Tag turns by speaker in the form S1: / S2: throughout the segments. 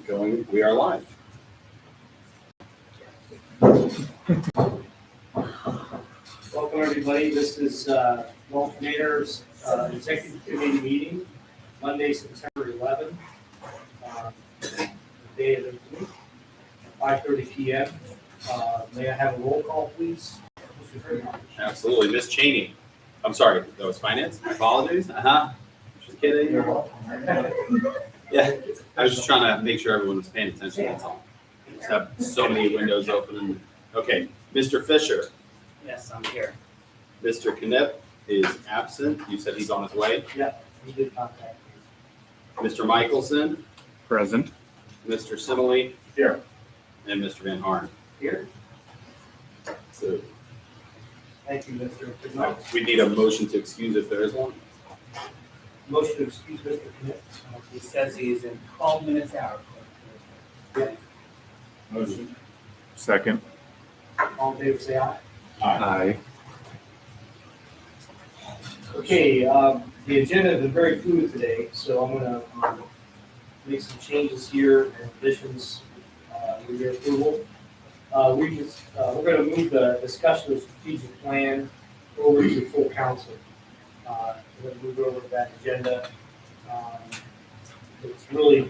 S1: Going, we are live.
S2: Welcome, everybody. This is Manor's Executive Committee meeting, Monday, September 11th, day of the week, 5:30 p.m. May I have a roll call, please?
S1: Absolutely. Miss Cheney. I'm sorry, that was finance? My apologies. Just kidding. Yeah, I was just trying to make sure everyone was paying attention, that's all. Just have so many windows open. Okay, Mr. Fisher.
S2: Yes, I'm here.
S1: Mr. Knipp is absent. You said he's on his way.
S2: Yeah, you did contact me.
S1: Mr. Michelson,
S3: Present.
S1: Mr. Simile.
S3: Here.
S1: And Mr. Van Harn.
S2: Here.
S1: So
S2: Thank you, Mr. Knight.
S1: we need a motion to excuse if there is one.
S2: Motion to excuse Mr. Knight.
S4: He says he's in 12 minutes out.
S3: Motion. Second.
S2: All in favor, say aye.
S3: Aye.
S2: Okay, the agenda has been very fluid today, so I'm gonna make some changes here and additions with your approval. We're gonna move the discussion of strategic plan over to full council. We're gonna move over to that agenda. It's really,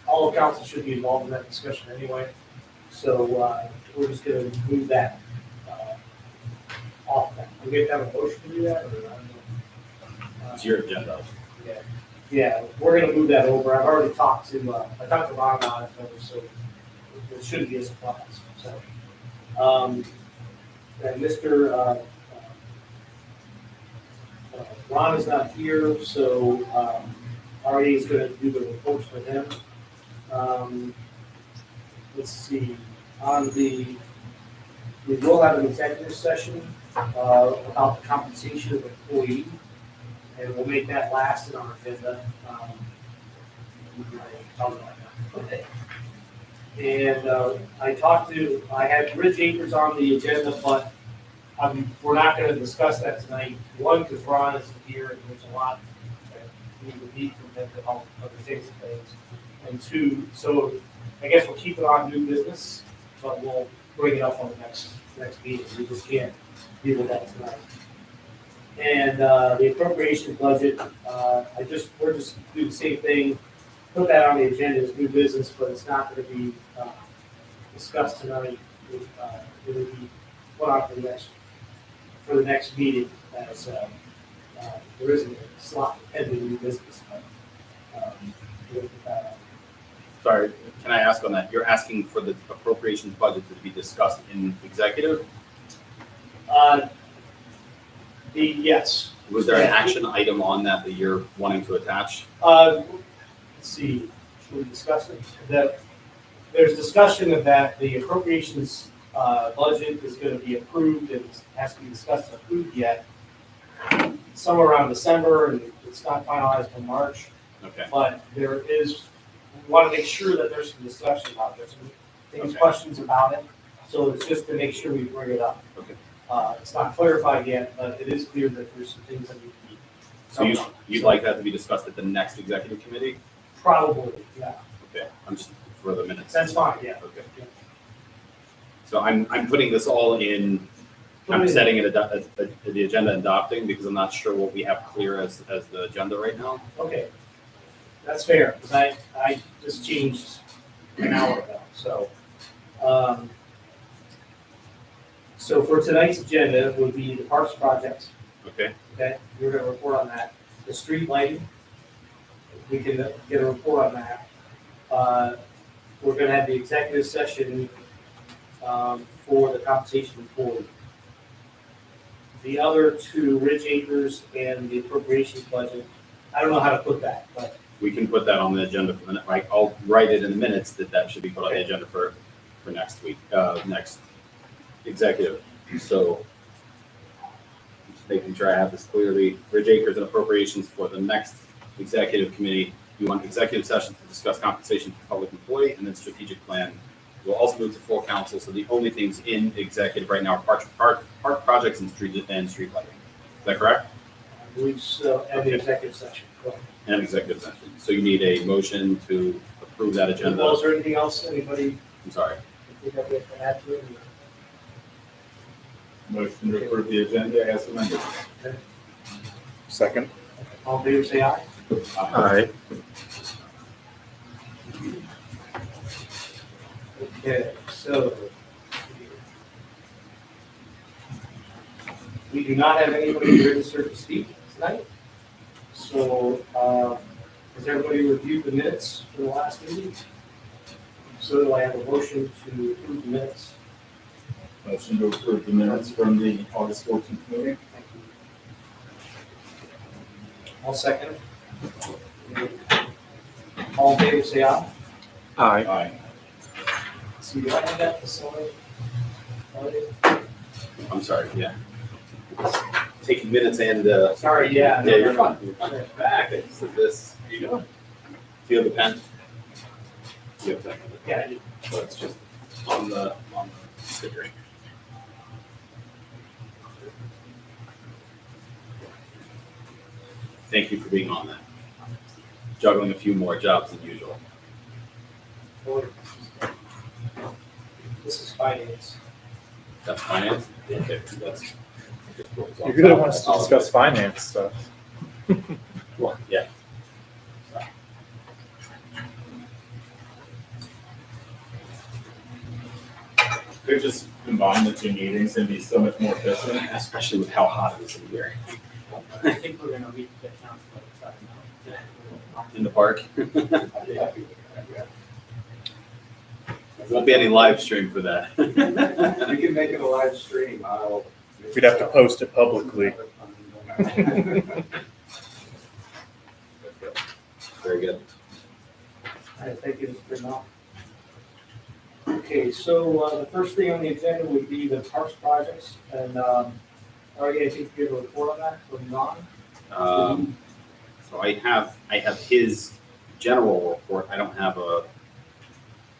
S2: all of council should be involved in that discussion anyway, so we're just gonna move that off that. Do we have to have a motion to do that, or I don't know?
S1: It's your agenda.
S2: Yeah, we're gonna move that over. I've already talked to Ron on it, so it shouldn't be a surprise, so. And Mr. Ron is not here, so, Artie is gonna do the reports for him. Let's see, we will have an executive session, about the compensation of employee. And we'll make that last in our agenda. Okay. And I had Ridge Acres on the agenda, but we're not gonna discuss that tonight. One, because Ron isn't here and there's a lot that we would need from him to help understand some things. And two, so I guess we'll keep it on new business, but we'll bring it up on the next meeting. We just can't deal with that tonight. And the appropriation budget, we're just do the same thing, put that on the agenda as new business, but it's not gonna be discussed tonight. It will be put on for the next meeting, as there isn't a slot pending new business. We'll put that on.
S1: Sorry, can I ask on that? You're asking for the appropriations budget to be discussed in executive?
S2: Yes.
S1: Was there an action item on that you're wanting to attach?
S2: Let's see, should we discuss it? There's discussion of that the appropriations budget is gonna be approved and has to be discussed and approved yet. Somewhere around December, and it's not finalized in March,
S1: Okay,
S2: but we wanna make sure that there's some discussion about this. Things, questions about it, so it's just to make sure we bring it up.
S1: okay.
S2: It's not clarified yet, but it is clear that there's some things that need to be.
S1: So you'd like that to be discussed at the next executive committee?
S2: Probably, yeah.
S1: Okay, I'm just for the minutes.
S2: That's fine, yeah.
S1: Okay. So I'm putting this all in, I'm setting it the agenda and adopting because I'm not sure what we have clear as the agenda right now.
S2: Okay, that's fair, because I just changed an hour ago, so. So for tonight's agenda would be the parks projects,
S1: Okay,
S2: okay? We're gonna report on that. The street lighting, we can get a report on that. We're gonna have the executive session for the compensation board. The other two, Ridge Acres and the appropriations budget, I don't know how to put that, but
S1: we can put that on the agenda for the, like, I'll write it in the minutes that should be put on the agenda for next week, next executive. So just making sure I have this clearly. Ridge Acres and appropriations for the next executive committee. You want executive session to discuss compensation for public employee and then strategic plan. We'll also move to full council. So the only things in executive right now are park projects and street lighting. Is that correct?
S2: I believe so, and the executive session. Go ahead.
S1: And executive session. So you need a motion to approve that
S2: Well,
S1: agenda.
S2: is there anything else, anybody
S1: I'm sorry.
S2: think that we have to add to it?
S3: Motion to approve the agenda as amended. Second.
S2: All in favor, say aye.
S3: Aye.
S2: Okay, so we do not have anybody registered to speak tonight. So, has everybody reviewed the minutes for the last meeting? So do I have a motion to approve the minutes?
S3: Motion to approve the minutes from the August 14th meeting.
S2: Thank you. I'll second it. All in favor, say aye.
S3: Aye.
S1: Aye.
S2: See, do I have that facility?
S1: I'm sorry, yeah. Taking minutes and,
S2: Sorry, yeah.
S1: yeah, you're fine. You're fine. Back, I just did this. How you doing? Do you have a pen? You have a pen?
S2: Yeah, I do.
S1: So it's just on the sticker. Thank you for being on that. Juggling a few more jobs than usual.
S2: This is finance.
S1: That's finance? Okay, that's.
S5: You're good at wants to discuss finance stuff.
S1: Well, yeah.
S3: Could just combine the two meetings and be so much more efficient.
S1: Especially with how hot it is in here.
S4: I think we're gonna reach the council at the time.
S1: In the park. Won't be any live stream for that.
S6: You can make it a live stream, I'll.
S5: We'd have to post it publicly.
S1: Very good.
S2: All right, thank you, Mr. Knopf. Okay, so the first thing on the agenda would be the parks projects, and Artie, I think you have a report on that from Ron.
S1: So I have his general report. I don't have a,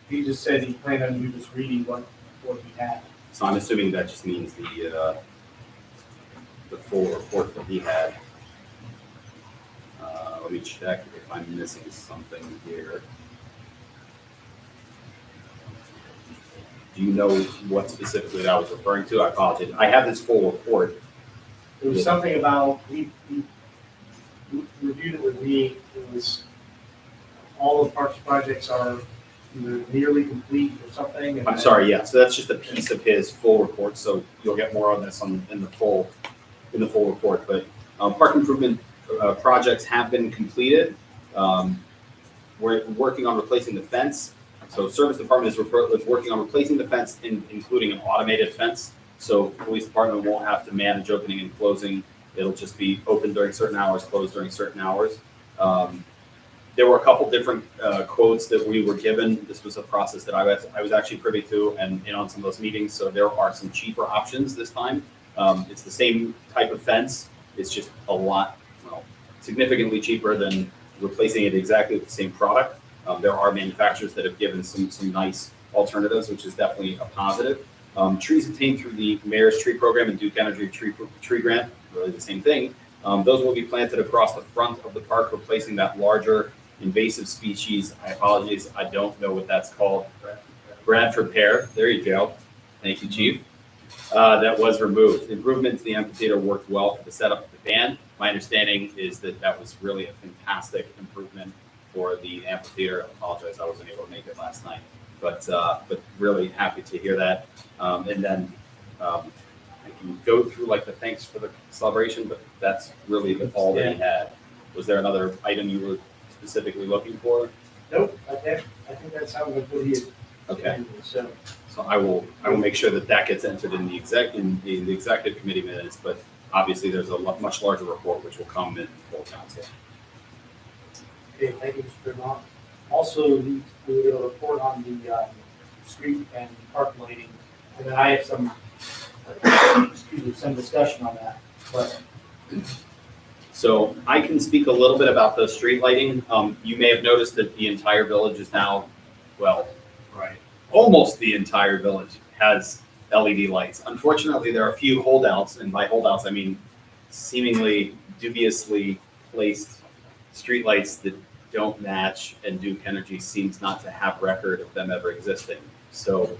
S2: He just said he planned on you just reading what he had.
S1: so I'm assuming that just means the full report that he had. Let me check if I'm missing something here. Do you know what specifically that I was referring to? I apologize. I have his full report.
S2: There was something about, he reviewed it with me, it was, all the parks projects are either nearly complete or something. and
S1: I'm
S2: then-
S1: sorry, yeah, so that's just a piece of his full report, so you'll get more on this in the full report, but park improvement projects have been completed. We're working on replacing the fence, so service department is working on replacing the fence, including an automated fence, so police department won't have to manage opening and closing, it'll just be open during certain hours, closed during certain hours. There were a couple different quotes that we were given. This was a process that I was actually privy to and in on some of those meetings. So there are some cheaper options this time. It's the same type of fence. It's just a lot, significantly cheaper than replacing it exactly with the same product. There are manufacturers that have given some nice alternatives, which is definitely a positive. Trees obtained through the Mayor's Tree Program and Duke Energy Tree Grant, really the same thing. Those will be planted across the front of the park, replacing that larger invasive species. I apologize, I don't know what that's called. Bradford pear, there you go. Thank you, Chief. That was removed. Improvement to the amphitheater worked well for the setup of the band. My understanding is that that was really a fantastic improvement for the amphitheater. I apologize, I wasn't able to make it last night, but really happy to hear that. And then I can go through like the thanks for the celebration, but that's really all that he had. Was there another item you were specifically looking for?
S2: Nope, I think that sounds like what he is.
S1: Okay.
S2: So,
S1: So I will make sure that gets entered in the executive committee minutes, but obviously there's a much larger report which will come in full council.
S2: okay, thank you, Mr. Knopf. Also, we did a report on the street and park lighting, and then I have some discussion on that, but
S1: So I can speak a little bit about the street lighting. You may have noticed that the entire village is now, almost the entire village has LED lights. Unfortunately, there are a few holdouts, and by holdouts, I mean seemingly dubiously placed streetlights that don't match, and Duke Energy seems not to have record of them ever existing. So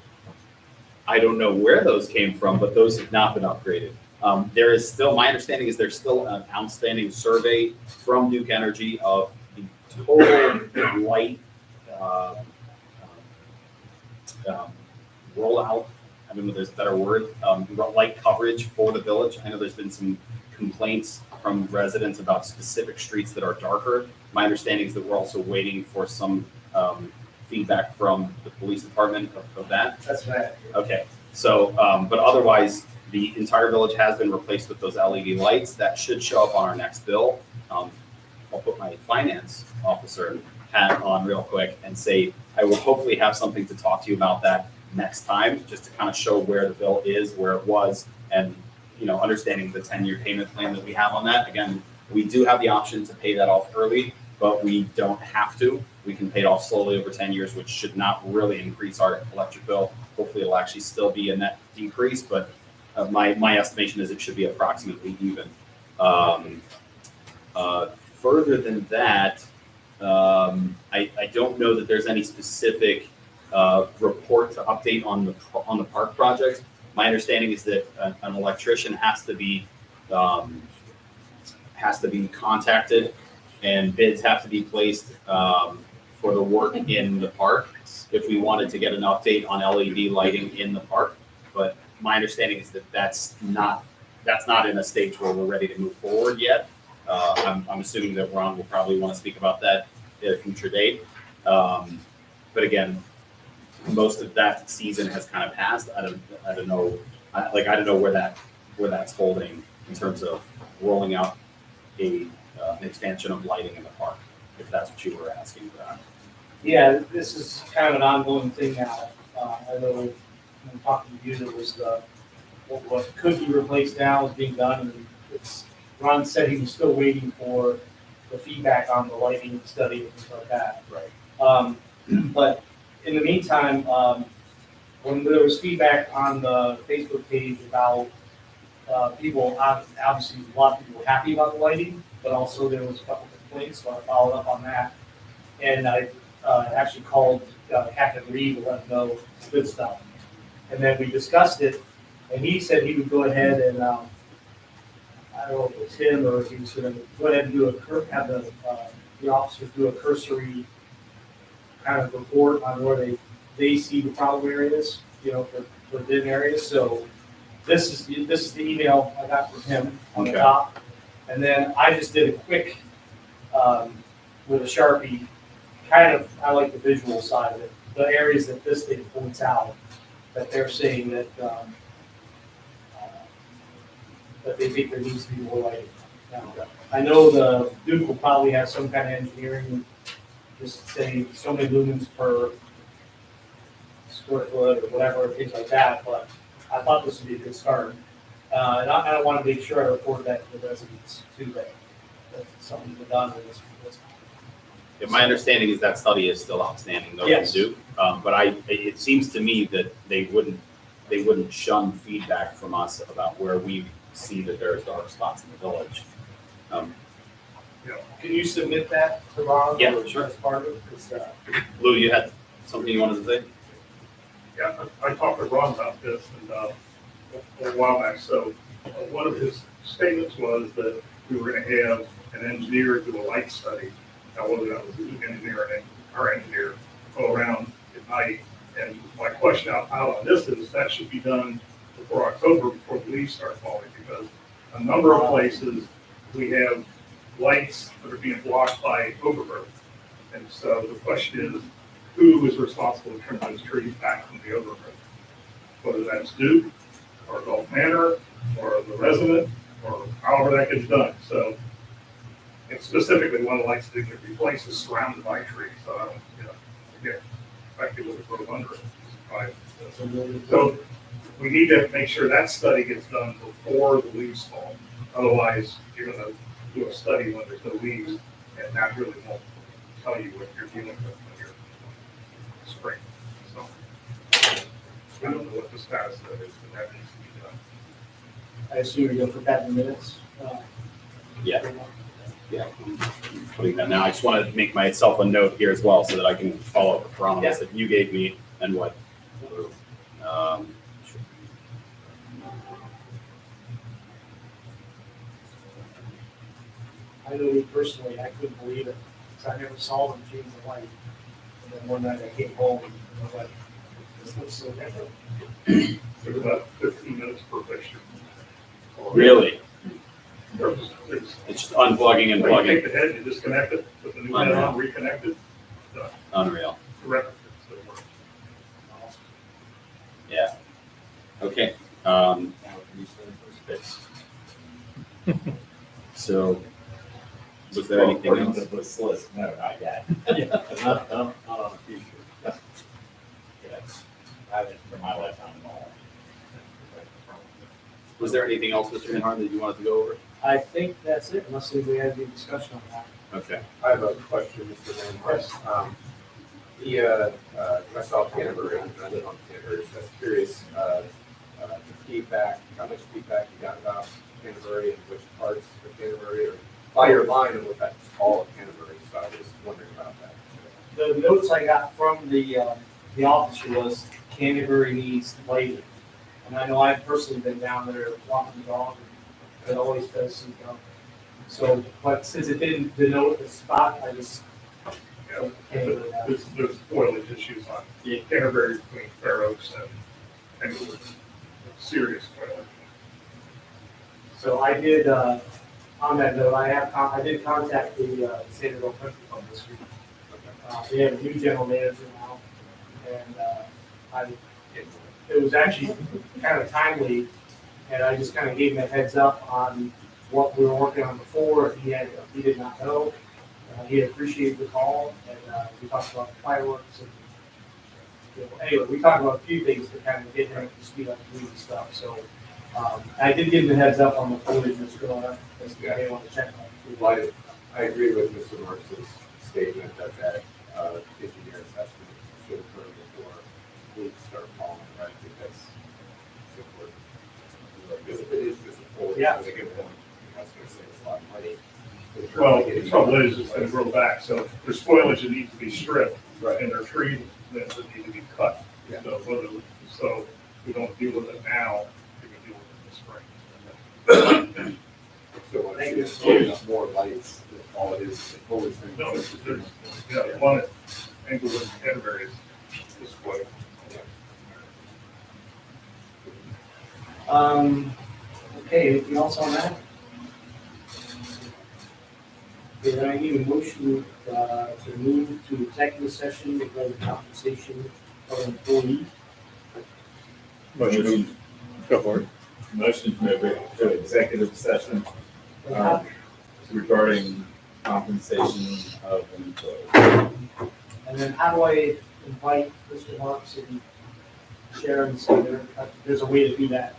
S1: I don't know where those came from, but those have not been upgraded. There is still, my understanding is there's still an outstanding survey from Duke Energy of the total light uh, rollout. I don't know if there's a better word, light coverage for the village. I know there's been some complaints from residents about specific streets that are darker. My understanding is that we're also waiting for some feedback from the police department of that.
S2: That's right.
S1: Okay, so, but otherwise, the entire village has been replaced with those LED lights. That should show up on our next bill. I'll put my finance officer hat on real quick and say, I will hopefully have something to talk to you about that next time, just to kind of show where the bill is, where it was, and, you know, understanding the 10-year payment plan that we have on that. Again, we do have the option to pay that off early, but we don't have to. We can pay it off slowly over 10 years, which should not really increase our electric bill. Hopefully it'll actually still be a net decrease, but my estimation is it should be approximately even. Further than that, I don't know that there's any specific report to update on the park project. My understanding is that an electrician has to be contacted, and bids have to be placed for the work in the park if we wanted to get an update on LED lighting in the park. But my understanding is that that's not in a stage where we're ready to move forward yet. I'm assuming that Ron will probably want to speak about that at a future date. But again, most of that season has kind of passed. I don't know where that's holding in terms of rolling out an expansion of lighting in the park, if that's what you were asking about.
S2: Yeah, this is kind of an ongoing thing now. I know when talking to you, there was what could be replaced now is being done, and Ron said he was still waiting for the feedback on the lighting study and things like that.
S1: Right.
S2: But in the meantime, when there was feedback on the Facebook page about people, obviously a lot of people were happy about the lighting, but also there was a couple complaints, so I followed up on that. And I actually called Captain Reed to let him know it's good stuff. And then we discussed it, and he said he would go ahead and, I don't know if it was him or if he was going to go ahead and have the officers do a cursory kind of report on where they see the problem areas, you know, for bid areas. So this is the email I got from him on the top. And then I just did a quick, with a Sharpie, kind of, I like the visual side of it. The areas that this thing points out, that they're saying that they think there needs to be more lighting. Now, I know the Duke will probably have some kind of engineering, just say so many lumens per square foot or whatever, things like that, but I thought this would be a good start. And I want to make sure I report that to the residents too, that something's been done in this.
S1: Yeah, my understanding is that study is still outstanding though,
S2: Yes.
S1: from Duke. But it seems to me that they wouldn't shun feedback from us about where we see that there are dark spots in the village.
S2: Can you submit that to Ron?
S1: Yeah,
S2: or
S1: sure.
S2: As part of it? 'Cause,
S1: Lou, you had something you wanted to say?
S7: Yeah, I talked to Ron about this and a while back. So one of his statements was that we were going to have an engineer do a light study. Now, whether that was the engineer and our engineer go around at night. And my question out on this is that should be done before October, before the leaves start falling, because a number of places we have lights that are being blocked by overgrowth. And so the question is, who is responsible to trim those trees back from the overgrowth? Whether that's Duke or Gulf Manor or the resident or however that gets done. So, and specifically one of the lights that get replaced is surrounded by trees. So I don't, again, effectively would grow under it. Right. So we need to make sure that study gets done before the leaves fall. Otherwise, you're going to do a study when there's no leaves, and that really won't tell you what you're dealing with when you're spring. So I don't know what the status of it is, but that needs to be done.
S2: I assume you're going to put that in the minutes.
S1: Yeah. Yeah, I'm putting that now. I just want to make myself a note here as well so that I can follow up with Ron that you gave me and what. Um,
S2: I know me personally, I couldn't believe it, because I never saw them change the light. And then one night I came home and I was like, this looks so different.
S7: Took about 15 minutes per fixture.
S1: Really?
S7: There's,
S1: It's just unplugging and
S7: you
S1: plugging.
S7: take the head, you disconnect it, put the new head on, reconnect it, done.
S1: Unreal.
S7: Correct. So it works.
S1: Yeah. Okay. So, was there anything
S3: According
S1: else?
S3: to this list, no, not yet.
S6: Not on the future.
S3: Yes. I haven't for my lifetime at all.
S1: Was there anything else, Mr. Minhart, that you wanted to go over?
S2: I think that's it, unless we had any discussion on that.
S1: Okay.
S6: I have a question, Mr. Van Horst. I saw Canterbury, and I live on Canterbury, so I was curious, the feedback, how much feedback you got about Canterbury and which parts of Canterbury, or by your line and what that's all of Canterbury, so I was wondering about that.
S2: The notes I got from the officer was Canterbury needs lighting. And I know I've personally been down there walking the dog, and it always does some, so, but since it didn't denote the spot, I just.
S7: There's foliage issues on Canterbury between Fair Oaks and Englewood. Serious foliage.
S2: So I did, on that note, I did contact the Sandersville Country Club this week. They have a new general manager now, and it was actually kind of timely, and I just kind of gave him a heads up on what we were working on before. He did not know. He appreciated the call, and we talked about fireworks and anyway, we talked about a few things to kind of get him up to speed on community stuff. So I did give him a heads up on the foliage that's going up. Because they want to check on it.
S6: Well, I agree with Mr. Marks's statement that engineer assessment should occur before leaves start falling, right? Because it's important. Because if it is just a foliage,
S2: Yeah.
S6: it's a good point. That's going to save us a lot of money.
S7: Well, the trouble is, it's gonna grow back, so there's foliage that needs to be stripped,
S6: Right.
S7: and there are trees that need to be cut.
S6: Yeah.
S7: So we don't deal with it now, we can deal with it in the spring.
S6: So when
S2: Thank
S6: it's
S2: you.
S6: putting up more lights, all it is foliage thing.
S7: No, there's, yeah, one at Englewood and Canterbury is foliage.
S2: Okay, anything else on that? Okay, then I need a motion to move to executive session regarding compensation of employees.
S5: Motion. Go for it.
S3: Motion to move it to executive session regarding compensation of employees.
S2: And then how do I invite Mr. Marks and Sharon Sager? There's a way to do that.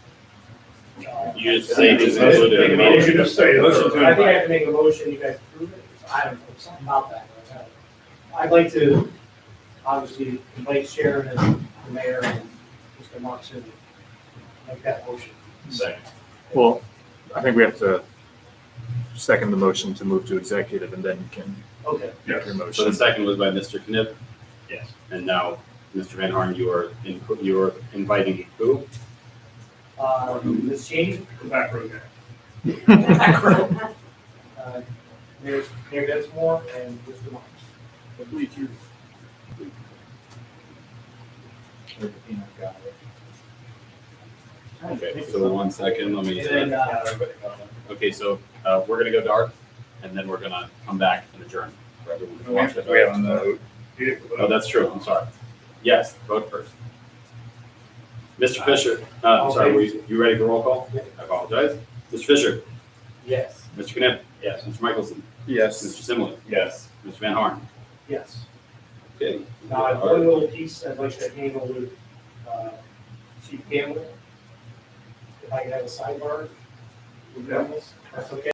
S1: You just say just
S2: Make a
S1: include it in the
S2: motion.
S7: You can just say it.
S2: I think I have to make a motion, you guys approve it, I don't know, something about that. I'd like to, obviously, invite Sharon and the mayor and Mr. Marks in, make that motion.
S3: Second.
S5: Well, I think we have to second the motion to move to executive, and then you can
S2: Okay.
S5: make your
S1: So the
S5: motion.
S1: second was by Mr. Knipp,
S3: Yes.
S1: and now, Mr. Van Horn, you are inviting who?
S2: Ms. Cheney,
S7: The back row guy.
S2: Mayor Densmore, and Mr. Marks.
S1: Okay, so 1 second, let me.
S2: And then,
S1: Okay, so we're gonna go dark, and then we're gonna come back and adjourn.
S3: We have no.
S1: Oh, that's true, I'm sorry. Yes, vote first. Mr. Fisher, I'm sorry, were you ready for roll call? I apologize. Mr. Fisher,
S2: Yes.
S1: Mr. Knipp. Yes. Mr. Michelson,
S5: Yes.
S1: Mr. Simley,
S3: Yes.
S1: Mr. Van Horn.
S2: Yes.
S1: Okay.
S2: Now, I have one little piece I'd like to handle with Chief Campbell. If I could have a sidebar with this, that's okay?